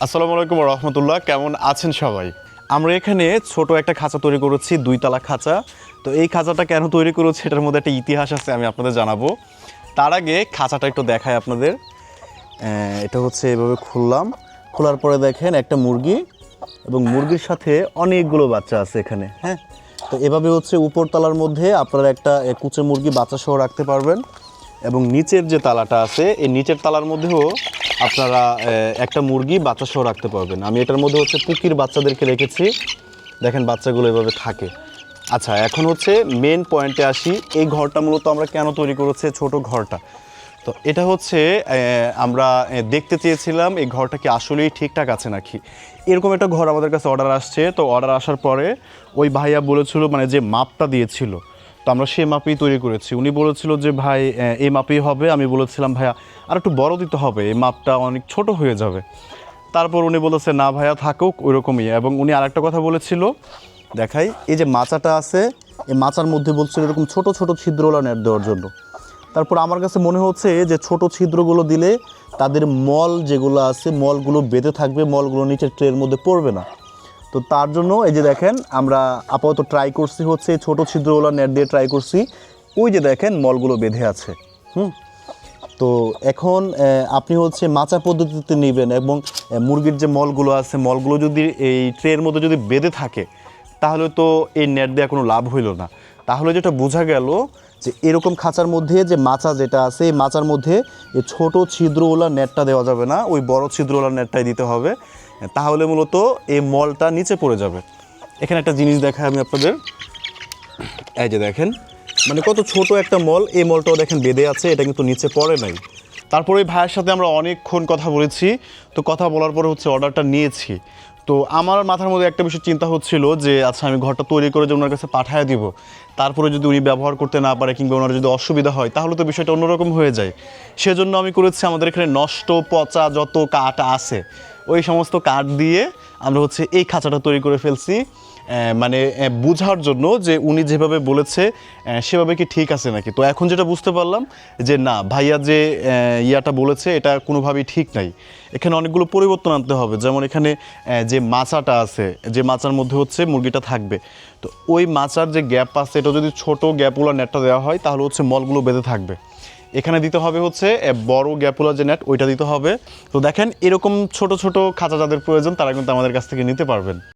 আসসালামু আলাইকুম রহমতুল্লাহ, কেমন আছেন সবাই? আমরা এখানে ছোট একটা খাঁচা তৈরি করেছি, 2 তলা খাঁচা। তো এই খাঁচাটা কেন তৈরি করেছি এটার মধ্যে একটা ইতিহাস আছে, আমি আপনাদের জানাবো। তার আগে খাঁচাটা একটু দেখাই আপনাদের। এটা হচ্ছে এভাবে খোলার পরে দেখেন একটা মুরগি এবং মুরগির সাথে অনেকগুলো বাচ্চা আছে এখানে। হ্যাঁ, তো এভাবে হচ্ছে উপর তলার মধ্যে আপনারা একটা কুচে মুরগি বাচ্চা সহ রাখতে পারবেন এবং নিচের যে তালাটা আছে এই নিচের তালার মধ্যেও আপনারা একটা মুরগি বাচ্চা সহ রাখতে পারবেন। আমি এটার মধ্যে হচ্ছে পুকির বাচ্চাদেরকে রেখেছি, দেখেন বাচ্চাগুলো এভাবে থাকে। আচ্ছা, এখন হচ্ছে মেন পয়েন্টে আসি। এই ঘরটা মূলত আমরা কেন তৈরি করেছি, ছোট ঘরটা? তো এটা হচ্ছে আমরা দেখতে চেয়েছিলাম এই ঘরটা কি আসলেই ঠিকঠাক আছে নাকি। এরকম একটা ঘর আমাদের কাছে অর্ডার আসছে। তো অর্ডার আসার পরে ওই ভাইয়া বলেছিল, মানে যে মাপটা দিয়েছিল, তো আমরা সেই মাপেই তৈরি করেছি। উনি বলেছিল যে ভাই এই মাপেই হবে। আমি বলেছিলাম ভাইয়া আর একটু বড় দিতে হবে, এই মাপটা অনেক ছোট হয়ে যাবে। তারপর উনি বলেছে না ভাইয়া থাকুক ওইরকমই। এবং উনি আরেকটা কথা বলেছিল, দেখাই, এই যে মাচাটা আছে এই মাচার মধ্যে বলছিল এরকম ছোট ছোট ছিদ্রওয়ালা নেট দেওয়ার জন্য। তারপর আমার কাছে মনে হচ্ছে যে ছোট ছিদ্রগুলো দিলে তাদের মল যেগুলো আছে মলগুলো বেঁধে থাকবে, মলগুলো নিচের ট্রের মধ্যে পড়বে না। তো তার জন্য এই যে দেখেন আমরা আপাতত ট্রাই করছি হচ্ছে ছোট ছিদ্রওয়ালা নেট দিয়ে ট্রাই করছি। ওই যে দেখেন মলগুলো বেঁধে আছে। তো এখন আপনি হচ্ছে মাচা পদ্ধতিতে নেবেন এবং মুরগির যে মলগুলো আছে মলগুলো যদি এই ট্রের মধ্যে যদি বেঁধে থাকে তাহলে তো এই নেট দেওয়া কোনো লাভ হইল না। তাহলে যেটা বোঝা গেল যে এরকম খাঁচার মধ্যে যে মাচা যেটা আছে এই মাচার মধ্যে এই ছোটো ছিদ্রওয়ালা নেটটা দেওয়া যাবে না, ওই বড় ছিদ্রওয়ালা নেটটাই দিতে হবে। তাহলে মূলত এই মলটা নিচে পড়ে যাবে। এখানে একটা জিনিস দেখাই আমি আপনাদের, এই যে দেখেন মানে কত ছোট একটা মল, এই মলটাও দেখেন বেঁধে আছে, এটা কিন্তু নিচে পড়ে নাই। তারপরে ওই ভাইয়ের সাথে আমরা অনেকক্ষণ কথা বলেছি। তো কথা বলার পরে হচ্ছে অর্ডারটা নিয়েছি। তো আমার মাথার মধ্যে একটা বিষয় চিন্তা হচ্ছিল যে আচ্ছা আমি ঘরটা তৈরি করে যে ওনার কাছে পাঠিয়ে দিব, তারপরে যদি উনি ব্যবহার করতে না পারে কিংবা ওনার যদি অসুবিধা হয় তাহলে তো বিষয়টা অন্যরকম হয়ে যায়। সেজন্য আমি করেছি আমাদের এখানে নষ্ট পচা যত কাঠ আছে ওই সমস্ত কাঠ দিয়ে আমরা হচ্ছে এই খাঁচাটা তৈরি করে ফেলছি, মানে বোঝার জন্য যে উনি যেভাবে বলেছে সেভাবে কি ঠিক আছে নাকি। তো এখন যেটা বুঝতে পারলাম যে না, ভাইয়া যে ইয়াটা বলেছে এটা কোনোভাবেই ঠিক নাই। এখানে অনেকগুলো পরিবর্তন আনতে হবে। যেমন এখানে যে মাচাটা আছে, যে মাচার মধ্যে হচ্ছে মুরগিটা থাকবে, তো ওই মাচার যে গ্যাপ আছে এটা যদি ছোট গ্যাপওয়ালা নেটটা দেওয়া হয় তাহলে হচ্ছে মলগুলো বেঁধে থাকবে। এখানে দিতে হবে হচ্ছে বড় গ্যাপওয়ালা যে নেট ওইটা দিতে হবে। তো দেখেন এরকম ছোট ছোট খাঁচা যাদের প্রয়োজন তারা কিন্তু আমাদের কাছ থেকে নিতে পারবেন।